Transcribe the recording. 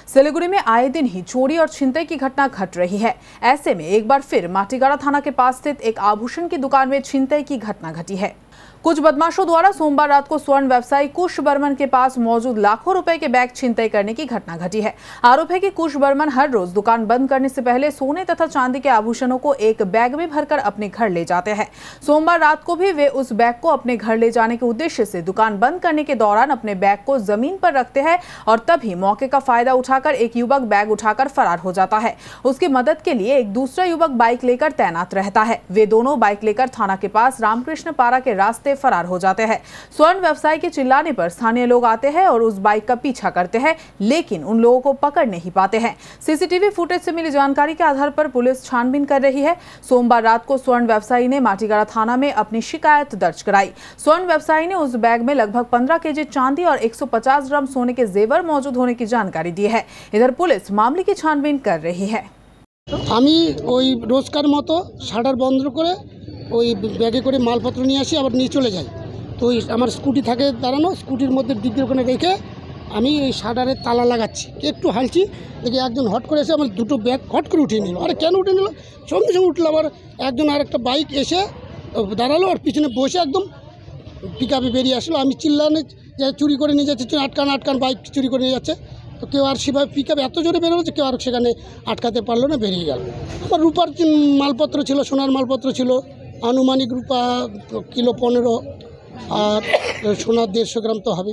सिलीगुड़ी में आए दिन ही चोरी और छिनतई की घटना घट रही है। ऐसे में एक बार फिर माटीगाड़ा थाना के पास स्थित एक आभूषण की दुकान में छिनतई की घटना घटी है। कुछ बदमाशों द्वारा सोमवार रात को स्वर्ण व्यवसायी कुश बर्मन के पास मौजूद लाखों रुपए के बैग छिनतई करने की घटना घटी है। आरोप है कि कुश बर्मन हर रोज दुकान बंद करने से पहले सोने तथा चांदी के आभूषणों को एक बैग में भरकर अपने घर ले जाते हैं। सोमवार रात को भी वे उस बैग को अपने घर ले जाने के उद्देश्य से दुकान बंद करने के दौरान अपने बैग को जमीन पर रखते हैं और तभी मौके का फायदा उठाकर एक युवक बैग उठाकर फरार हो जाता है। उसकी मदद के लिए एक दूसरा युवक बाइक लेकर तैनात रहता है। वे दोनों बाइक लेकर थाना के पास रामकृष्ण पारा के रास्ते फरार हो जाते हैं। स्वर्ण व्यवसायी के चिल्लाने पर स्थानीय लोग आते हैं और उस बाइक का पीछा करते हैं, लेकिन उन लोगों को पकड़ नहीं पाते हैं। सीसीटीवी फुटेज से मिली जानकारी के आधार पर पुलिस छानबीन कर रही है। सोमवार रात को स्वर्ण व्यवसायी ने माटीगाड़ा थाना में अपनी शिकायत दर्ज कराई। स्वर्ण व्यवसायी ने उस बैग में लगभग 15 केजी चांदी और 150 ग्राम सोने के जेवर मौजूद होने की जानकारी दी है। इधर पुलिस मामले की छानबीन कर रही है। আমি ওই রোজকার মতো শাটার বন্ধ করে ওই ব্যাগে করে মালপত্র নিয়ে আসি, আবার নিয়ে চলে যাই। তো আমার স্কুটি থাকে দাঁড়ানো, স্কুটির মধ্যে ডিগ্রির ওখানে রেখে আমি এই শাটারের তালা লাগাচ্ছি, একটু হালছি, দেখি একজন হট করে এসে আমার দুটো ব্যাগ হট করে উঠিয়ে নিল। আরে কেন উঠে নিল? সঙ্গে সঙ্গে উঠলো, আবার একজন আরেকটা বাইক এসে দাঁড়ালো আর পিছনে বসে একদম পিক আপে বেরিয়ে আসলো। আমি চিল্লানে যে চুরি করে নিয়ে যাচ্ছে, আটকান আটকান, বাইক চুরি করে নিয়ে যাচ্ছে। তো কেউ আর সেভাবে পিক আপ এত জোরে বেরোলো যে কেউ আর সেখানে আটকাতে পারলো না, বেরিয়ে গেল। আমার রূপার মালপত্র ছিল, সোনার মালপত্র ছিল, আনুমানিক রূপা কিলো 15 আর সোনা 150 গ্রাম তো হবে।